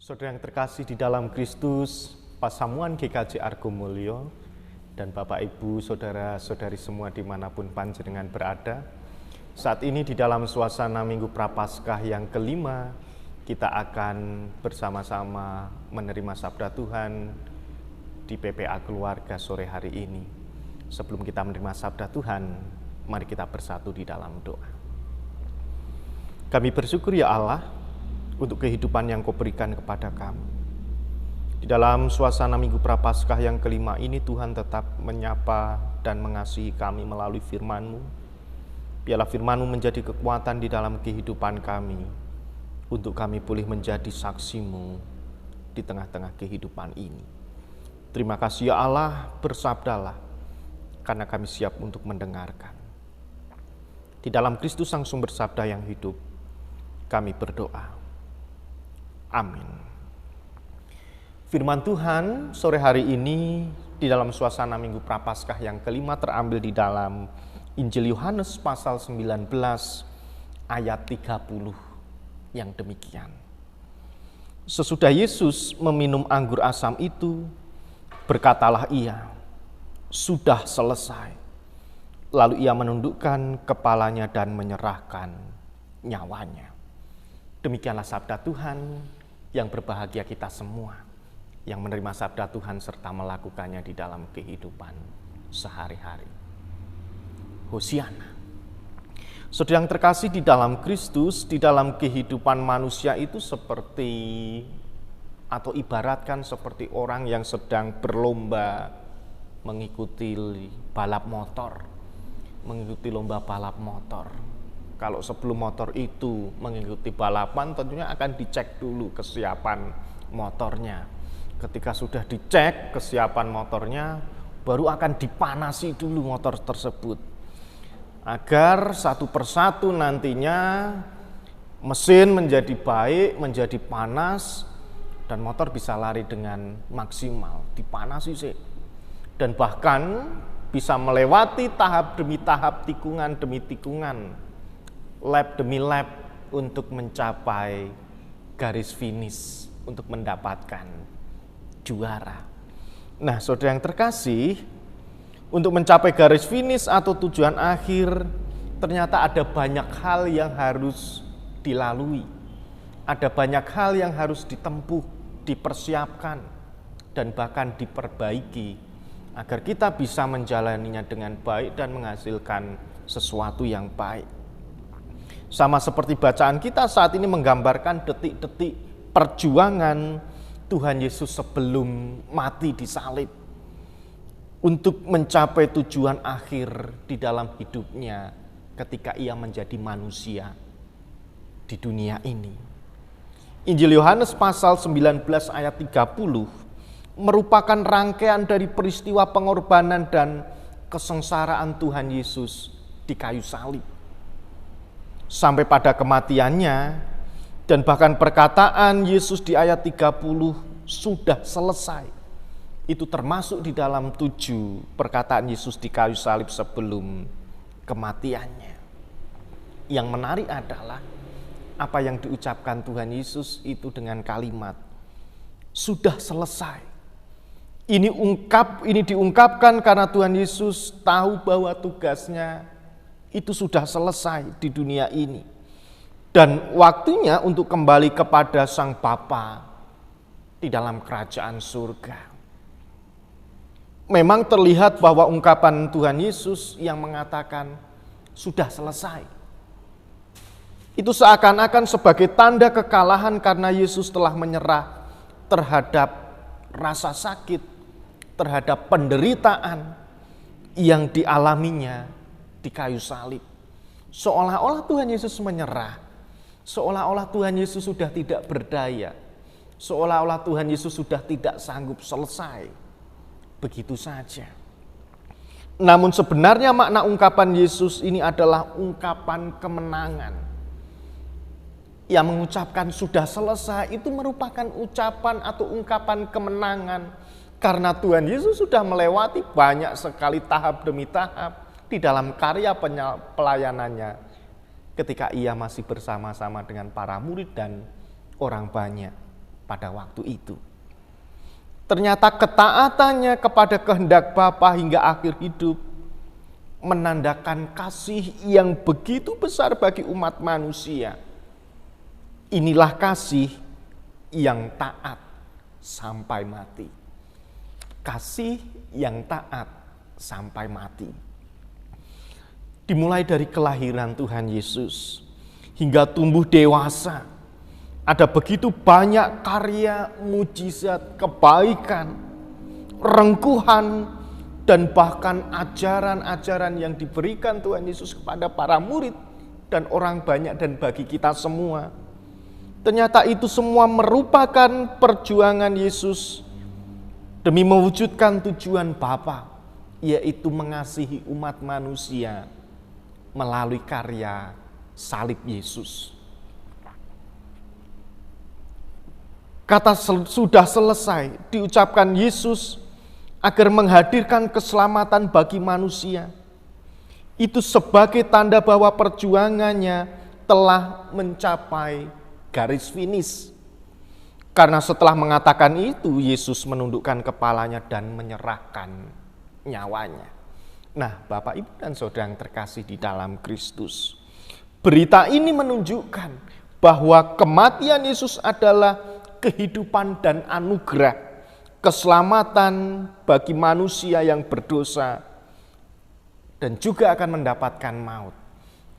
Saudara yang terkasih di dalam Kristus, Pasamuan GKJ Argo Mulyo, dan Bapak Ibu, Saudara-saudari semua dimanapun panjenengan berada. Saat ini di dalam suasana Minggu Prapaskah yang kelima, kita akan bersama-sama menerima sabda Tuhan di PPA Keluarga sore hari ini. Sebelum kita menerima sabda Tuhan, mari kita bersatu di dalam doa. Kami bersyukur ya Allah, untuk kehidupan yang Kau berikan kepada kami. Di dalam suasana Minggu Prapaskah yang kelima ini, Tuhan tetap menyapa dan mengasihi kami melalui firman-Mu. Biarlah firman-Mu menjadi kekuatan di dalam kehidupan kami, untuk kami boleh menjadi saksi-Mu di tengah-tengah kehidupan ini. Terima kasih ya Allah, bersabdalah, karena kami siap untuk mendengarkan. Di dalam Kristus Sang Sumber Sabda yang hidup, kami berdoa. Amin. Firman Tuhan sore hari ini di dalam suasana Minggu Prapaskah yang kelima terambil di dalam Injil Yohanes pasal 19 ayat 30 yang demikian. Sesudah Yesus meminum anggur asam itu, berkatalah ia, "Sudah selesai." Lalu ia menundukkan kepalanya dan menyerahkan nyawanya. Demikianlah sabda Tuhan. Yang berbahagia kita semua yang menerima sabda Tuhan serta melakukannya di dalam kehidupan sehari-hari. Hosiana. Saudara yang terkasih di dalam Kristus, di dalam kehidupan manusia itu seperti atau ibaratkan seperti orang yang sedang berlomba mengikuti balap motor, mengikuti lomba balap motor. Kalau sebelum motor itu mengikuti balapan, tentunya akan dicek dulu kesiapan motornya. Ketika sudah dicek kesiapan motornya, baru akan dipanasi dulu motor tersebut. Agar satu persatu nantinya mesin menjadi baik, menjadi panas, dan motor bisa lari dengan maksimal. Dipanasi sih. Dan bahkan bisa melewati tahap demi tahap, tikungan demi tikungan, lap demi lap untuk mencapai garis finish, untuk mendapatkan juara. Nah, saudara yang terkasih, untuk mencapai garis finish atau tujuan akhir, ternyata ada banyak hal yang harus dilalui. Ada banyak hal yang harus ditempuh, dipersiapkan, dan bahkan diperbaiki, agar kita bisa menjalaninya dengan baik dan menghasilkan sesuatu yang baik. Sama seperti bacaan kita saat ini menggambarkan detik-detik perjuangan Tuhan Yesus sebelum mati di salib untuk mencapai tujuan akhir di dalam hidupnya ketika ia menjadi manusia di dunia ini. Injil Yohanes pasal 19 ayat 30 merupakan rangkaian dari peristiwa pengorbanan dan kesengsaraan Tuhan Yesus di kayu salib. Sampai pada kematiannya, dan bahkan perkataan Yesus di ayat 30 sudah selesai. Itu termasuk di dalam 7 perkataan Yesus di kayu salib sebelum kematiannya. Yang menarik adalah apa yang diucapkan Tuhan Yesus itu dengan kalimat sudah selesai. Ini diungkapkan karena Tuhan Yesus tahu bahwa tugasnya itu sudah selesai di dunia ini. Dan waktunya untuk kembali kepada Sang Bapa di dalam kerajaan surga. Memang terlihat bahwa ungkapan Tuhan Yesus yang mengatakan sudah selesai, itu seakan-akan sebagai tanda kekalahan karena Yesus telah menyerah terhadap rasa sakit, terhadap penderitaan yang dialaminya di kayu salib. Seolah-olah Tuhan Yesus menyerah, seolah-olah Tuhan Yesus sudah tidak berdaya, seolah-olah Tuhan Yesus sudah tidak sanggup selesai begitu saja. Namun sebenarnya makna ungkapan Yesus ini adalah ungkapan kemenangan. Yang mengucapkan sudah selesai itu merupakan ucapan atau ungkapan kemenangan, karena Tuhan Yesus sudah melewati banyak sekali tahap demi tahap di dalam karya pelayanannya ketika ia masih bersama-sama dengan para murid dan orang banyak. pada waktu itu. Ternyata ketaatannya kepada kehendak Bapa hingga akhir hidup menandakan kasih yang begitu besar bagi umat manusia. Inilah kasih yang taat sampai mati. Kasih yang taat sampai mati. Dimulai dari kelahiran Tuhan Yesus hingga tumbuh dewasa, ada begitu banyak karya, mujizat, kebaikan, rengkuhan, dan bahkan ajaran-ajaran yang diberikan Tuhan Yesus kepada para murid dan orang banyak dan bagi kita semua. Ternyata itu semua merupakan perjuangan Yesus demi mewujudkan tujuan Bapa, yaitu mengasihi umat manusia melalui karya salib Yesus. Kata sudah selesai diucapkan Yesus agar menghadirkan keselamatan bagi manusia. Itu sebagai tanda bahwa perjuangannya telah mencapai garis finish. Karena setelah mengatakan itu, Yesus menundukkan kepalanya dan menyerahkan nyawanya. Nah, Bapak, Ibu, dan Saudara yang terkasih di dalam Kristus, berita ini menunjukkan bahwa kematian Yesus adalah kehidupan dan anugerah, keselamatan bagi manusia yang berdosa dan juga akan mendapatkan maut.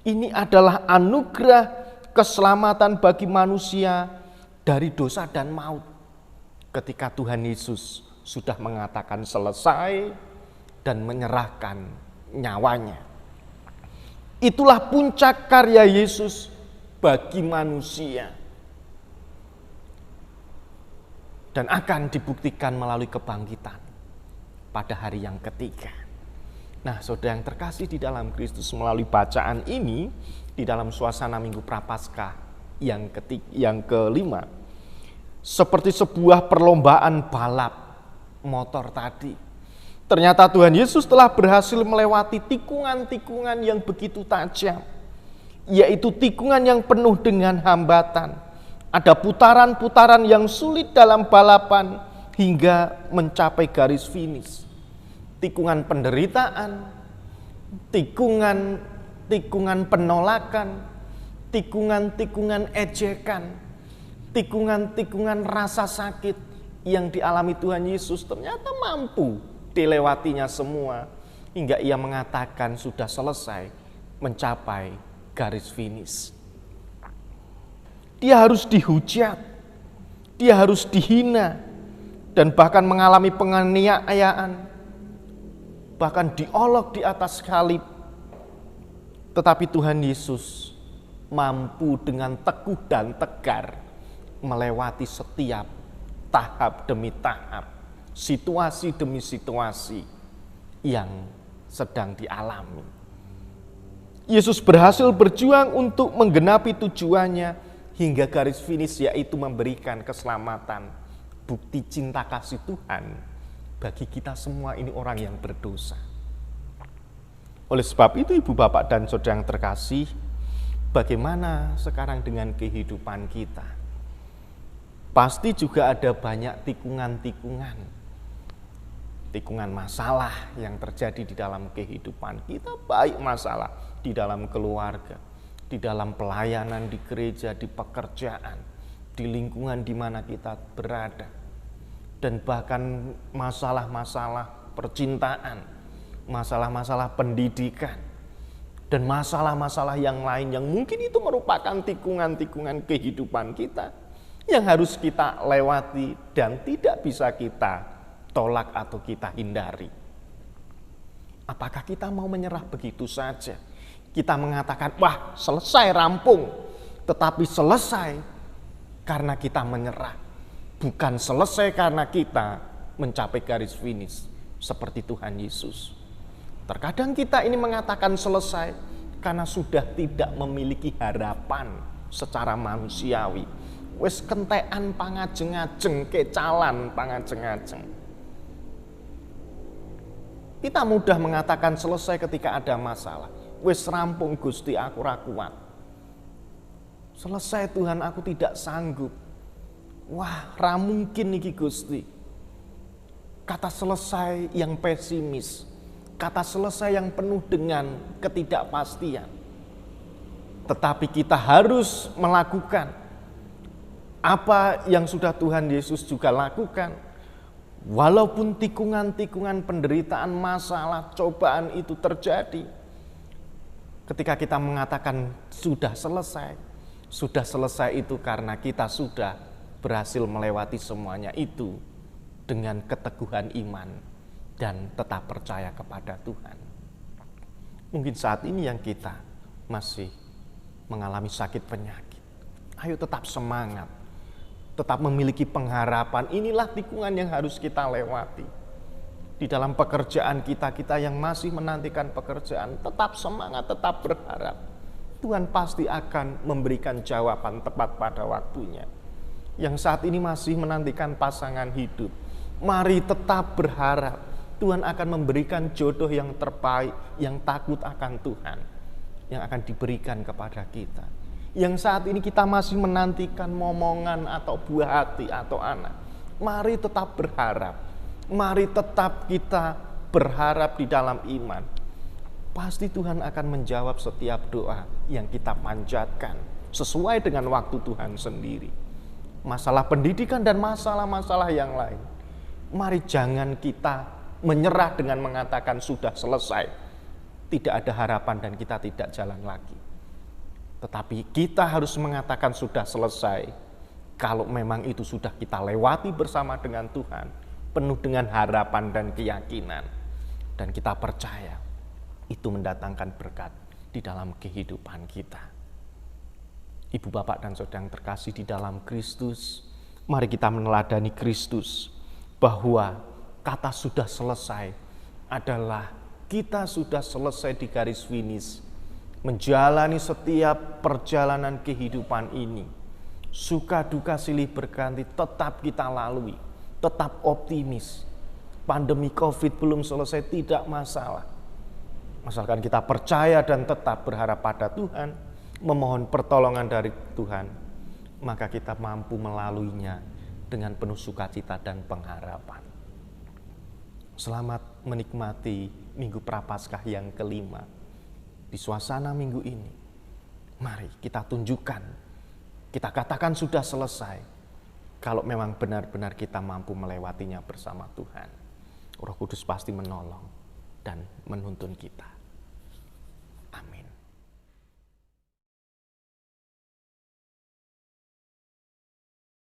Ini adalah anugerah keselamatan bagi manusia dari dosa dan maut. Ketika Tuhan Yesus sudah mengatakan selesai dan menyerahkan nyawanya. Itulah puncak karya Yesus bagi manusia. Dan akan dibuktikan melalui kebangkitan pada hari yang ketiga. Nah, saudara yang terkasih di dalam Kristus, melalui bacaan ini di dalam suasana Minggu Prapaskah yang kelima, seperti sebuah perlombaan balap motor tadi. Ternyata Tuhan Yesus telah berhasil melewati tikungan-tikungan yang begitu tajam, yaitu tikungan yang penuh dengan hambatan. Ada putaran-putaran yang sulit dalam balapan hingga mencapai garis finish. Tikungan penderitaan, tikungan penolakan, tikungan ejekan, tikungan rasa sakit yang dialami Tuhan Yesus ternyata mampu dilewatinya semua hingga ia mengatakan sudah selesai, mencapai garis finish. Dia harus dihujat, dia harus dihina, dan bahkan mengalami penganiayaan, bahkan diolok di atas salib. Tetapi Tuhan Yesus mampu dengan teguh dan tegar melewati setiap tahap demi tahap, situasi demi situasi yang sedang dialami. Yesus berhasil berjuang untuk menggenapi tujuannya hingga garis finish, yaitu memberikan keselamatan, bukti cinta kasih Tuhan bagi kita semua ini orang yang berdosa. Oleh sebab itu, Ibu, Bapak, dan Saudara yang terkasih, bagaimana sekarang dengan kehidupan kita? Pasti juga ada banyak tikungan masalah yang terjadi di dalam kehidupan kita, baik masalah di dalam keluarga, di dalam pelayanan di gereja, di pekerjaan, di lingkungan di mana kita berada, dan bahkan masalah-masalah percintaan, masalah-masalah pendidikan, dan masalah-masalah yang lain yang mungkin itu merupakan tikungan-tikungan kehidupan kita yang harus kita lewati dan tidak bisa kita tolak atau kita hindari. Apakah kita mau menyerah begitu saja? Kita mengatakan, wah, selesai, rampung. Tetapi selesai karena kita menyerah. Bukan selesai karena kita mencapai garis finish seperti Tuhan Yesus. Terkadang kita ini mengatakan selesai karena sudah tidak memiliki harapan secara manusiawi. Wes kentekan pangajeng-ajeng, kecalan pangajeng-ajeng. Kita mudah mengatakan selesai ketika ada masalah. Wes rampung Gusti, aku ra kuat. Selesai Tuhan, aku tidak sanggup. Wah, ra mungkin iki Gusti. Kata selesai yang pesimis, kata selesai yang penuh dengan ketidakpastian. Tetapi kita harus melakukan apa yang sudah Tuhan Yesus juga lakukan. Walaupun tikungan-tikungan penderitaan, masalah, cobaan itu terjadi. Ketika kita mengatakan sudah selesai itu karena kita sudah berhasil melewati semuanya itu dengan keteguhan iman dan tetap percaya kepada Tuhan. Mungkin saat ini yang kita masih mengalami sakit penyakit, ayo tetap semangat, tetap memiliki pengharapan. Inilah tikungan yang harus kita lewati. Di dalam pekerjaan kita yang masih menantikan pekerjaan, tetap semangat, tetap berharap. Tuhan pasti akan memberikan jawaban tepat pada waktunya. Yang saat ini masih menantikan pasangan hidup, mari tetap berharap Tuhan akan memberikan jodoh yang terbaik, yang takut akan Tuhan, yang akan diberikan kepada kita. Yang saat ini kita masih menantikan momongan atau buah hati atau anak, mari tetap berharap. Mari tetap kita berharap di dalam iman. Pasti Tuhan akan menjawab setiap doa yang kita panjatkan sesuai dengan waktu Tuhan sendiri. Masalah pendidikan dan masalah-masalah yang lain, mari jangan kita menyerah dengan mengatakan sudah selesai. Tidak ada harapan dan kita tidak jalan lagi. Tetapi kita harus mengatakan sudah selesai. Kalau memang itu sudah kita lewati bersama dengan Tuhan, penuh dengan harapan dan keyakinan. Dan kita percaya itu mendatangkan berkat di dalam kehidupan kita. Ibu, bapak, dan saudara yang terkasih di dalam Kristus, mari kita meneladani Kristus, bahwa kata sudah selesai adalah kita sudah selesai di garis finish, menjalani setiap perjalanan kehidupan ini. Suka duka silih berganti tetap kita lalui, tetap optimis. Pandemi COVID belum selesai, tidak masalah. Asalkan kita percaya dan tetap berharap pada Tuhan, memohon pertolongan dari Tuhan, maka kita mampu melaluinya dengan penuh sukacita dan pengharapan. Selamat menikmati Minggu Prapaskah yang kelima. Di suasana minggu ini, mari kita tunjukkan, kita katakan sudah selesai, kalau memang benar-benar kita mampu melewatinya bersama Tuhan. Roh Kudus pasti menolong dan menuntun kita.